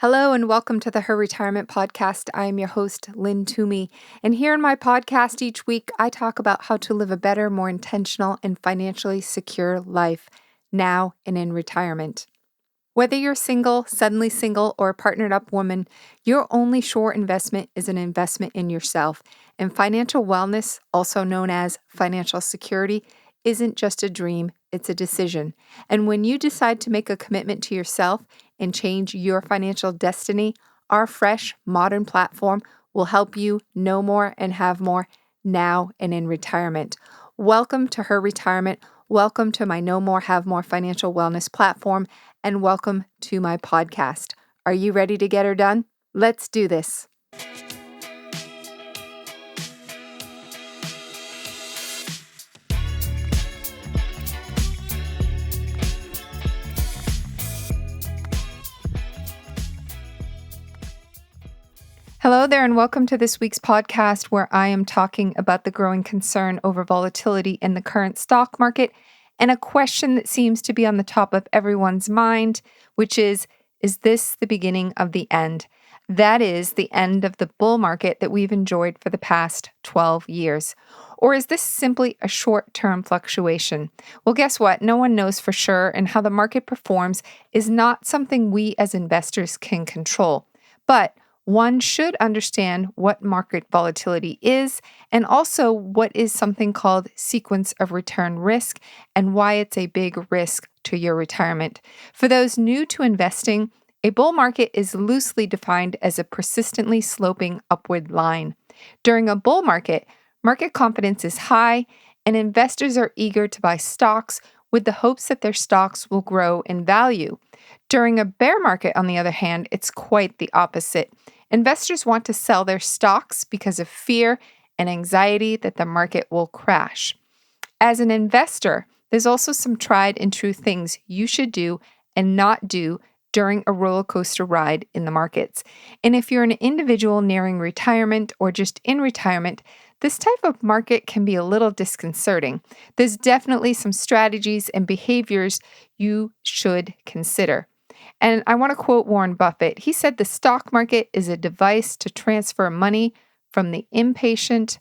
Hello and welcome to the Her Retirement Podcast. I am your host, Lynn Toomey. And here in my podcast each week, I talk about how to live a better, more intentional, and financially secure life now and in retirement. Whether you're single, suddenly single, or a partnered up woman, your only sure investment is an investment in yourself. And financial wellness, also known as financial security, isn't just a dream, it's a decision. And when you decide to make a commitment to yourself and change your financial destiny, our fresh, modern platform will help you know more and have more now and in retirement. Welcome to Her Retirement. Welcome to my Know More, Have More financial wellness platform, and welcome to my podcast. Are you ready to get her done? Let's do this. Hello there, and welcome to this week's podcast where I am talking about the growing concern over volatility in the current stock market and a question that seems to be on the top of everyone's mind, which is this the beginning of the end? That is the end of the bull market that we've enjoyed for the past 12 years. Or is this simply a short-term fluctuation? Well, guess what? No one knows for sure, and how the market performs is not something we as investors can control. But one should understand what market volatility is and also what is something called sequence of return risk and why it's a big risk to your retirement. For those new to investing, a bull market is loosely defined as a persistently sloping upward line. During a bull market confidence is high and investors are eager to buy stocks with the hopes that their stocks will grow in value. During a bear market, on the other hand, it's quite the opposite. Investors want to sell their stocks because of fear and anxiety that the market will crash. As an investor, there's also some tried and true things you should do and not do during a roller coaster ride in the markets. And if you're an individual nearing retirement or just in retirement, this type of market can be a little disconcerting. There's definitely some strategies and behaviors you should consider. And I want to quote Warren Buffett. He said the stock market is a device to transfer money from the impatient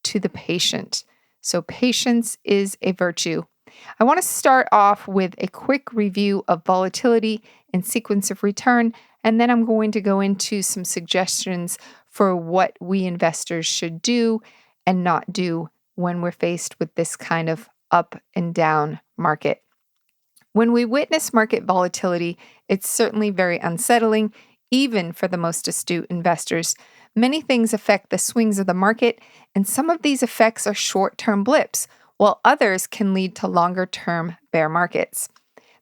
to the patient. So patience is a virtue. I want to start off with a quick review of volatility and sequence of return, and then I'm going to go into some suggestions for what we investors should do and not do when we're faced with this kind of up and down market. When we witness market volatility, it's certainly very unsettling, even for the most astute investors. Many things affect the swings of the market, and some of these effects are short-term blips, while others can lead to longer-term bear markets.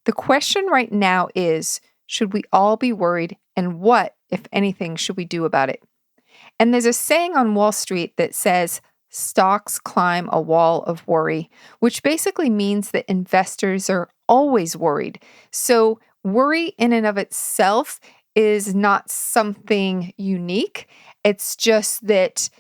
The question right now is, should we all be worried, and what, if anything, should we do about it? And there's a saying on Wall Street that says, stocks climb a wall of worry, which basically means that investors are always worried. So worry in and of itself is not something unique. It's just that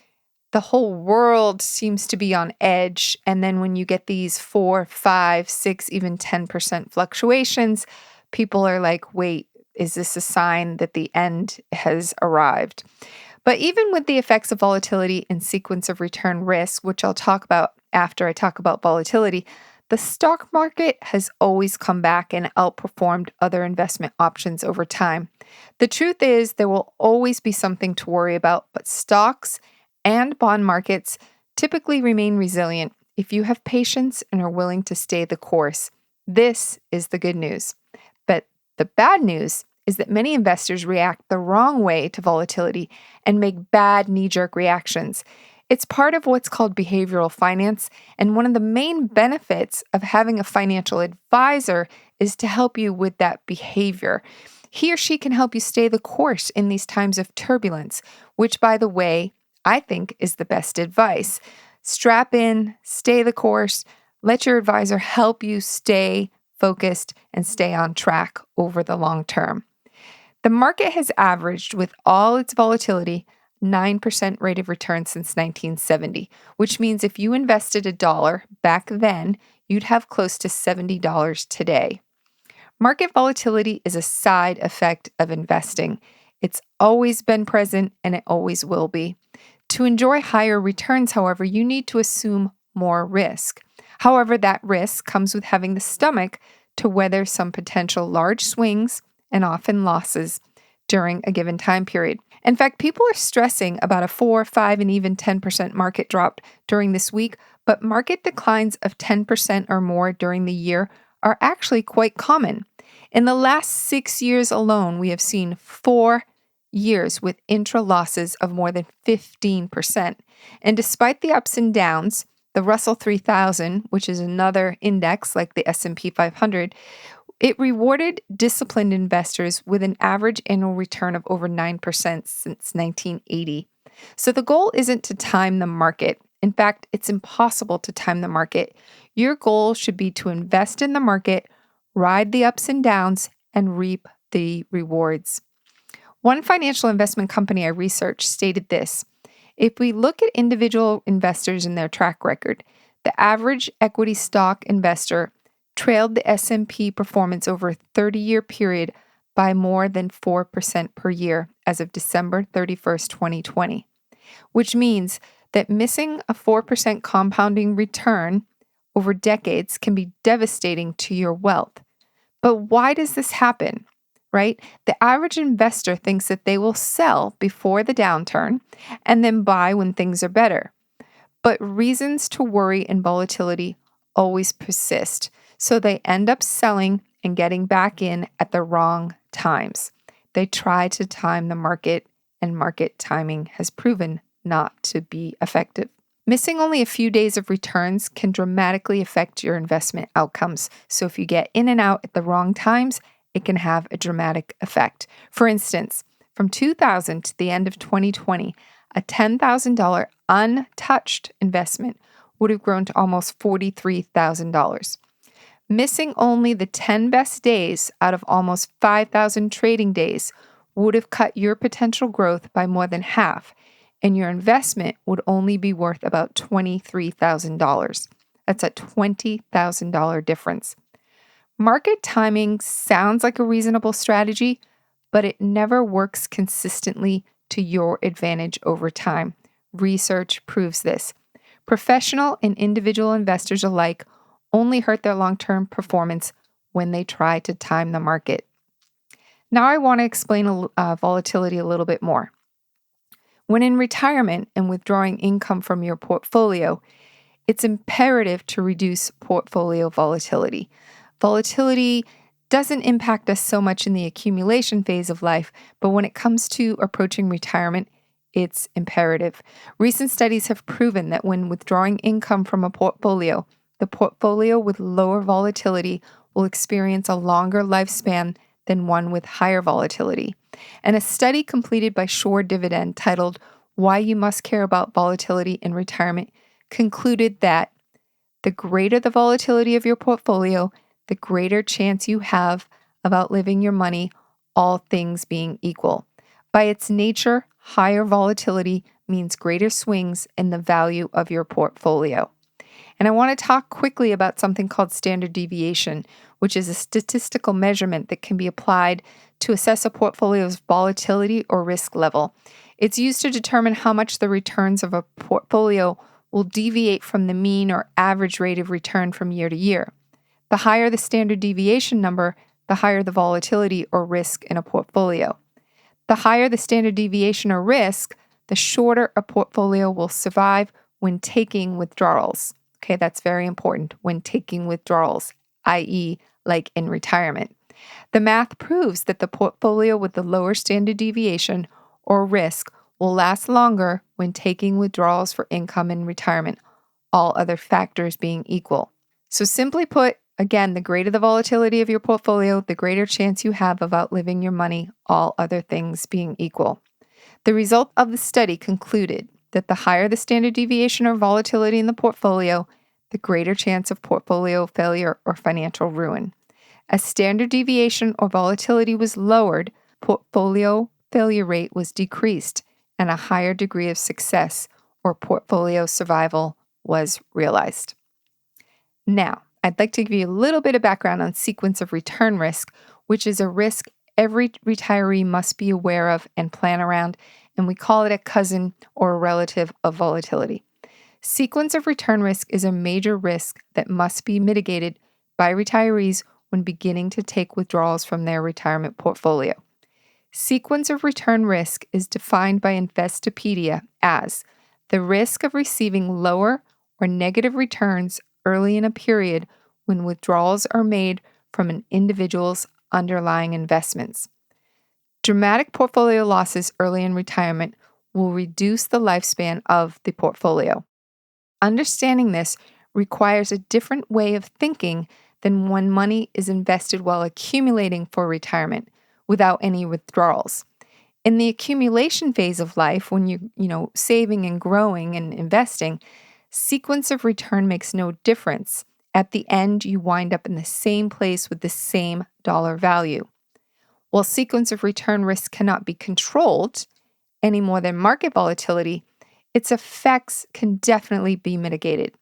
the whole world seems to be on edge. And then when you get these 4, 5, 6, even 10% fluctuations, people are like, wait, is this a sign that the end has arrived? But even with the effects of volatility and sequence of return risk, which I'll talk about after I talk about volatility, the stock market has always come back and outperformed other investment options over time. The truth is there will always be something to worry about, but stocks and bond markets typically remain resilient if you have patience and are willing to stay the course. This is the good news. But the bad news is that many investors react the wrong way to volatility and make bad knee-jerk reactions. It's part of what's called behavioral finance, and one of the main benefits of having a financial advisor is to help you with that behavior. He or she can help you stay the course in these times of turbulence, which, by the way, I think is the best advice. Strap in, stay the course, let your advisor help you stay focused and stay on track over the long term. The market has averaged, with all its volatility, 9% rate of return since 1970, which means if you invested $1 back then, you'd have close to $70 today. Market volatility is a side effect of investing. It's always been present and it always will be. To enjoy higher returns, however, you need to assume more risk. However, that risk comes with having the stomach to weather some potential large swings and often losses during a given time period. In fact, people are stressing about a 4, 5, and even 10% market drop during this week, but market declines of 10% or more during the year are actually quite common. In the last 6 years alone, we have seen 4 years with intra losses of more than 15%. And despite the ups and downs, the Russell 3000, which is another index like the S&P 500, it rewarded disciplined investors with an average annual return of over 9% since 1980. So the goal isn't to time the market. In fact, it's impossible to time the market. Your goal should be to invest in the market, ride the ups and downs, and reap the rewards. One financial investment company I researched stated this: if we look at individual investors and their track record, the average equity stock investor trailed the S&P performance over a 30-year period by more than 4% per year as of December 31st, 2020, which means that missing a 4% compounding return over decades can be devastating to your wealth. But why does this happen? Right? The average investor thinks that they will sell before the downturn and then buy when things are better. But reasons to worry and volatility always persist, so they end up selling and getting back in at the wrong times. They try to time the market, and market timing has proven not to be effective. Missing only a few days of returns can dramatically affect your investment outcomes. So if you get in and out at the wrong times, it can have a dramatic effect. For instance, from 2000 to the end of 2020, a $10,000 untouched investment would have grown to almost $43,000. Missing only the 10 best days out of almost 5,000 trading days would have cut your potential growth by more than half, and your investment would only be worth about $23,000. That's a $20,000 difference. Market timing sounds like a reasonable strategy, but it never works consistently to your advantage over time. Research proves this. Professional and individual investors alike only hurt their long-term performance when they try to time the market. Now I want to explain volatility a little bit more. When in retirement and withdrawing income from your portfolio, it's imperative to reduce portfolio volatility. Volatility doesn't impact us so much in the accumulation phase of life, but when it comes to approaching retirement, it's imperative. Recent studies have proven that when withdrawing income from a portfolio, the portfolio with lower volatility will experience a longer lifespan than one with higher volatility. And a study completed by Shore Dividend titled "Why You Must Care About Volatility in Retirement" concluded that the greater the volatility of your portfolio, the greater chance you have of outliving your money, all things being equal. By its nature, higher volatility means greater swings in the value of your portfolio. And I want to talk quickly about something called standard deviation, which is a statistical measurement that can be applied to assess a portfolio's volatility or risk level. It's used to determine how much the returns of a portfolio will deviate from the mean or average rate of return from year to year. The higher the standard deviation number, the higher the volatility or risk in a portfolio. The higher the standard deviation or risk, the shorter a portfolio will survive when taking withdrawals. Okay, that's very important, when taking withdrawals, i.e., like in retirement. The math proves that the portfolio with the lower standard deviation or risk will last longer when taking withdrawals for income in retirement, all other factors being equal. So simply put, again, the greater the volatility of your portfolio, the greater chance you have of outliving your money, all other things being equal. The result of the study concluded that the higher the standard deviation or volatility in the portfolio, the greater chance of portfolio failure or financial ruin. As standard deviation or volatility was lowered, portfolio failure rate was decreased, and a higher degree of success or portfolio survival was realized. Now, I'd like to give you a little bit of background on sequence of return risk, which is a risk every retiree must be aware of and plan around, and we call it a cousin or a relative of volatility. Sequence of return risk is a major risk that must be mitigated by retirees when beginning to take withdrawals from their retirement portfolio. Sequence of return risk is defined by Investopedia as the risk of receiving lower or negative returns early in a period when withdrawals are made from an individual's underlying investments. Dramatic portfolio losses early in retirement will reduce the lifespan of the portfolio. Understanding this requires a different way of thinking than when money is invested while accumulating for retirement without any withdrawals. In the accumulation phase of life, when you're saving and growing and investing, sequence of return makes no difference. At the end, you wind up in the same place with the same dollar value. While sequence of return risk cannot be controlled any more than market volatility, its effects can definitely be mitigated.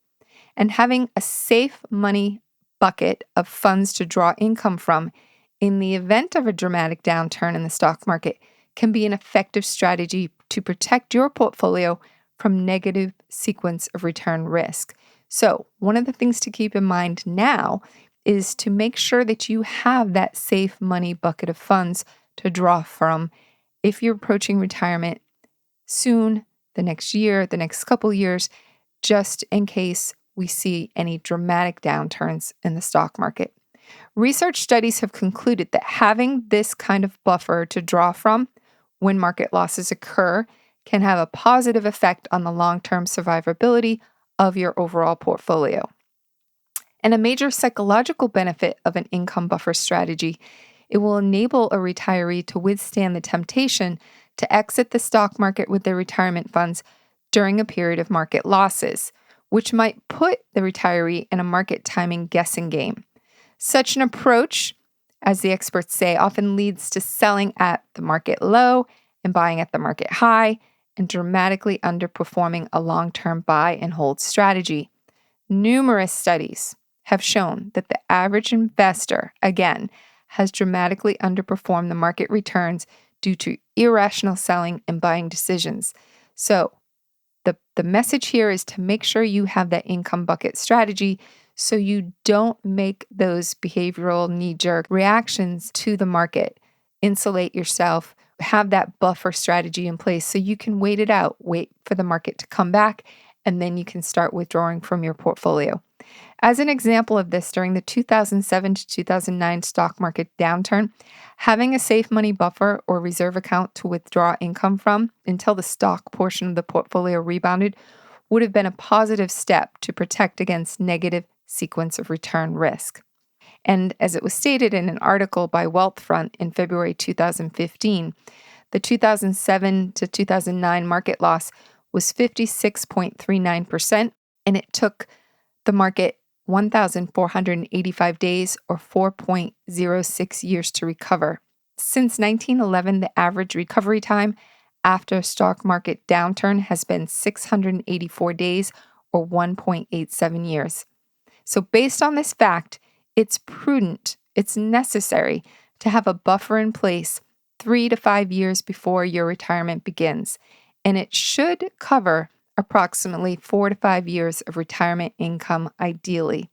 And having a safe money bucket of funds to draw income from in the event of a dramatic downturn in the stock market can be an effective strategy to protect your portfolio from negative sequence of return risk. So, one of the things to keep in mind now is to make sure that you have that safe money bucket of funds to draw from if you're approaching retirement soon, the next year, the next couple years, just in case we see any dramatic downturns in the stock market. Research studies have concluded that having this kind of buffer to draw from when market losses occur can have a positive effect on the long-term survivability of your overall portfolio. And a major psychological benefit of an income buffer strategy, it will enable a retiree to withstand the temptation to exit the stock market with their retirement funds during a period of market losses, which might put the retiree in a market timing guessing game. Such an approach, as the experts say, often leads to selling at the market low and buying at the market high and dramatically underperforming a long-term buy and hold strategy. Numerous studies have shown that the average investor, again, has dramatically underperformed the market returns due to irrational selling and buying decisions. So the message here is to make sure you have that income bucket strategy so you don't make those behavioral knee-jerk reactions to the market. Insulate yourself, have that buffer strategy in place so you can wait it out, wait for the market to come back, and then you can start withdrawing from your portfolio. As an example of this, during the 2007 to 2009 stock market downturn, having a safe money buffer or reserve account to withdraw income from until the stock portion of the portfolio rebounded would have been a positive step to protect against negative sequence of return risk. And as it was stated in an article by Wealthfront in February 2015, the 2007 to 2009 market loss was 56.39%, and it took the market 1,485 days or 4.06 years to recover. Since 1911, the average recovery time after a stock market downturn has been 684 days or 1.87 years. So based on this fact, it's prudent, it's necessary to have a buffer in place 3 to 5 years before your retirement begins, and it should cover approximately 4 to 5 years of retirement income ideally.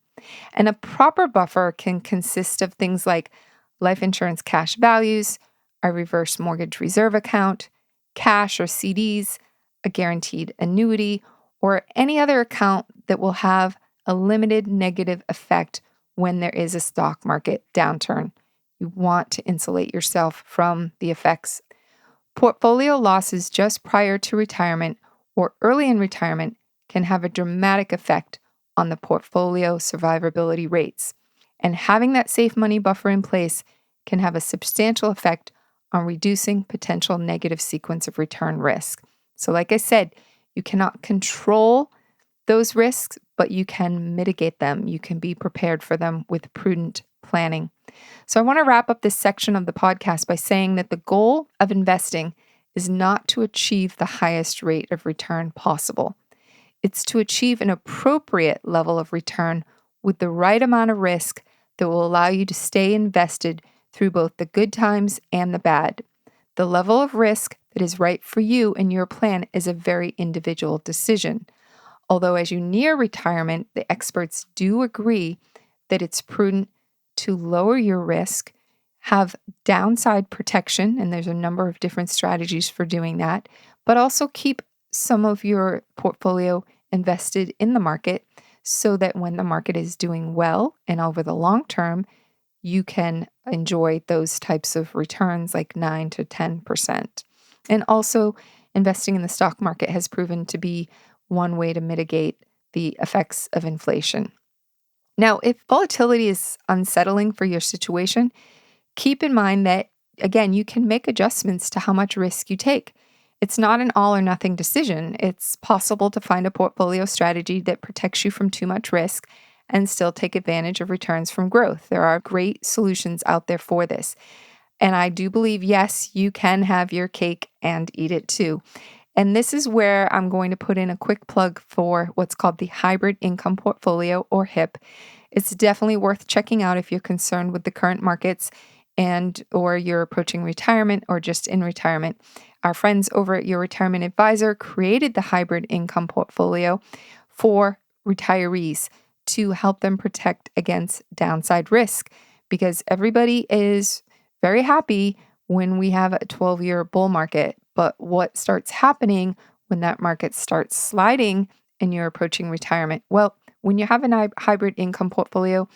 And a proper buffer can consist of things like life insurance cash values, a reverse mortgage reserve account, cash or CDs, a guaranteed annuity, or any other account that will have a limited negative effect when there is a stock market downturn. You want to insulate yourself from the effects. Portfolio losses just prior to retirement or early in retirement can have a dramatic effect on the portfolio survivability rates. And having that safe money buffer in place can have a substantial effect on reducing potential negative sequence of return risk. So like I said, you cannot control those risks, but you can mitigate them. You can be prepared for them with prudent planning. So I want to wrap up this section of the podcast by saying that the goal of investing is not to achieve the highest rate of return possible. It's to achieve an appropriate level of return with the right amount of risk that will allow you to stay invested through both the good times and the bad. The level of risk that is right for you and your plan is a very individual decision. Although, as you near retirement, the experts do agree that it's prudent to lower your risk, have downside protection, and there's a number of different strategies for doing that, but also keep some of your portfolio invested in the market so that when the market is doing well and over the long term, you can enjoy those types of returns like 9 to 10%. And also, investing in the stock market has proven to be one way to mitigate the effects of inflation. Now, if volatility is unsettling for your situation, keep in mind that, again, you can make adjustments to how much risk you take. It's not an all or nothing decision. It's possible to find a portfolio strategy that protects you from too much risk and still take advantage of returns from growth. There are great solutions out there for this. And I do believe, yes, you can have your cake and eat it too. And this is where I'm going to put in a quick plug for what's called the Hybrid Income Portfolio, or HIP. It's definitely worth checking out if you're concerned with the current markets and or you're approaching retirement or just in retirement. Our friends over at Your Retirement Advisor created the Hybrid Income Portfolio for retirees to help them protect against downside risk, because everybody is very happy when we have a 12-year bull market. But what starts happening when that market starts sliding and you're approaching retirement? Well, when you have a hybrid income portfolio,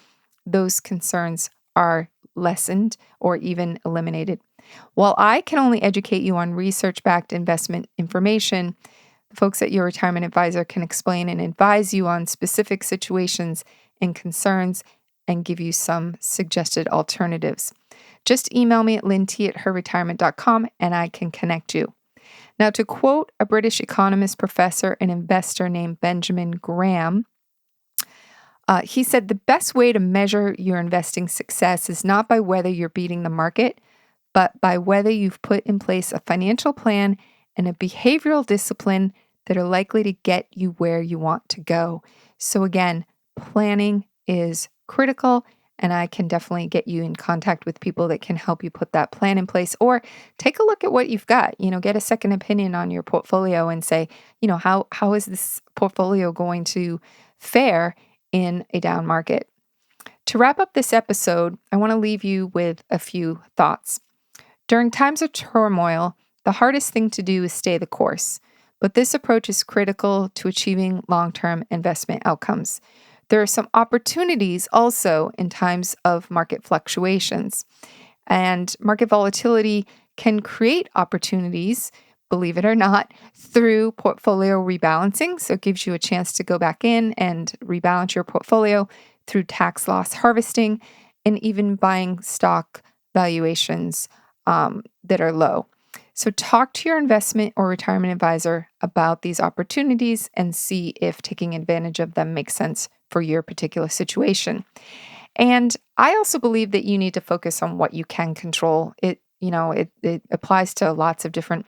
those concerns are lessened or even eliminated. While I can only educate you on research-backed investment information, the folks at Your Retirement Advisor can explain and advise you on specific situations and concerns and give you some suggested alternatives. Just email me at lynnt@herretirement.com and I can connect you. Now, to quote a British economist, professor, and investor named Benjamin Graham, he said, "The best way to measure your investing success is not by whether you're beating the market, but by whether you've put in place a financial plan and a behavioral discipline that are likely to get you where you want to go." So again, planning is critical, and I can definitely get you in contact with people that can help you put that plan in place, or take a look at what you've got. Get a second opinion on your portfolio and say, how is this portfolio going to fare in a down market? To wrap up this episode, I want to leave you with a few thoughts. During times of turmoil, the hardest thing to do is stay the course, but this approach is critical to achieving long-term investment outcomes. There are some opportunities also in times of market fluctuations, and market volatility can create opportunities, believe it or not, through portfolio rebalancing. So it gives you a chance to go back in and rebalance your portfolio through tax loss harvesting and even buying stock valuations that are low. So talk to your investment or retirement advisor about these opportunities and see if taking advantage of them makes sense for your particular situation. And I also believe that you need to focus on what you can control. It applies to lots of different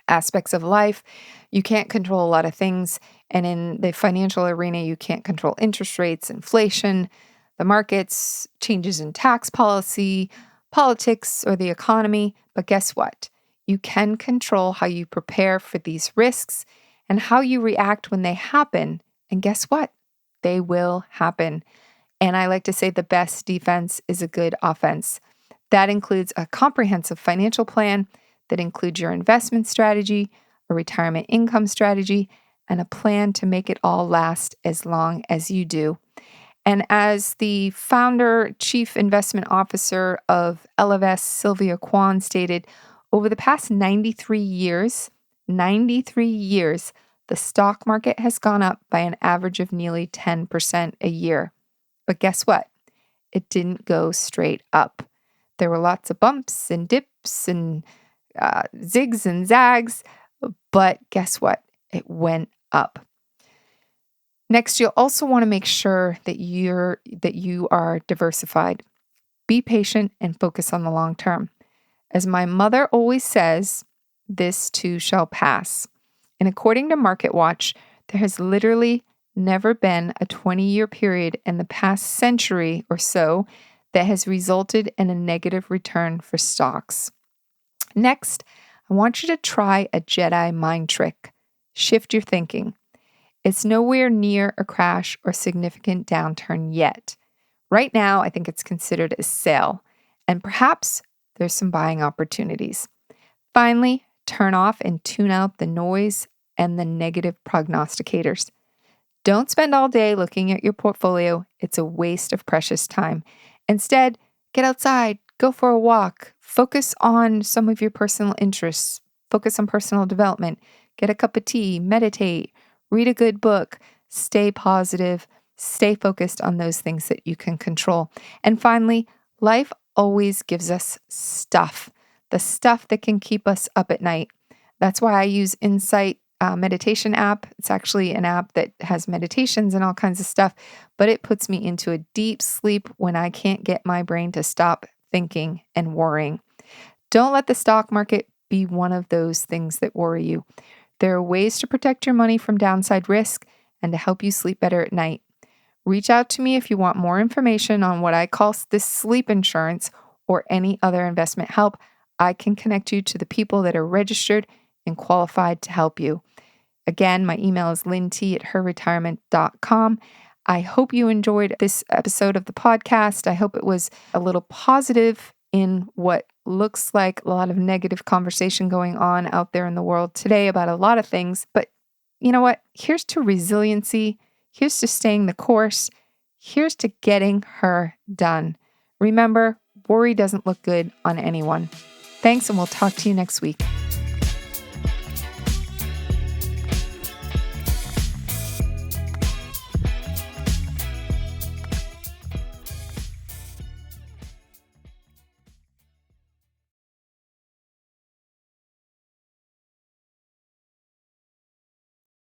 aspects of life. You can't control a lot of things. And in the financial arena, you can't control interest rates, inflation, the markets, changes in tax policy, politics, or the economy. But guess what? You can control how you prepare for these risks and how you react when they happen. And guess what? They will happen. And I like to say the best defense is a good offense. That includes a comprehensive financial plan that includes your investment strategy, a retirement income strategy, and a plan to make it all last as long as you do. And as the founder, chief investment officer of Ellevest, Sylvia Kwan, stated, over the past 93 years, the stock market has gone up by an average of nearly 10% a year. But guess what? It didn't go straight up. There were lots of bumps and dips and zigs and zags, but guess what? It went up. Next, you'll also want to make sure that you are diversified. Be patient and focus on the long term. As my mother always says, this too shall pass. And according to MarketWatch, there has literally never been a 20-year period in the past century or so that has resulted in a negative return for stocks. Next, I want you to try a Jedi mind trick. Shift your thinking. It's nowhere near a crash or significant downturn yet. Right now, I think it's considered a sell, and perhaps there's some buying opportunities. Finally, turn off and tune out the noise and the negative prognosticators. Don't spend all day looking at your portfolio. It's a waste of precious time. Instead, get outside, go for a walk, focus on some of your personal interests, focus on personal development, get a cup of tea, meditate, read a good book, stay positive, stay focused on those things that you can control. And finally, life always gives us stuff, the stuff that can keep us up at night. That's why I use Insight meditation app. It's actually an app that has meditations and all kinds of stuff, but it puts me into a deep sleep when I can't get my brain to stop thinking and worrying. Don't let the stock market be one of those things that worry you. There are ways to protect your money from downside risk and to help you sleep better at night. Reach out to me if you want more information on what I call this sleep insurance or any other investment help. I can connect you to the people that are registered and qualified to help you. Again, my email is lynnt@herretirement.com. I hope you enjoyed this episode of the podcast. I hope it was a little positive in what looks like a lot of negative conversation going on out there in the world today about a lot of things. But you know what? Here's to resiliency. Here's to staying the course. Here's to getting her done. Remember, worry doesn't look good on anyone. Thanks, and we'll talk to you next week.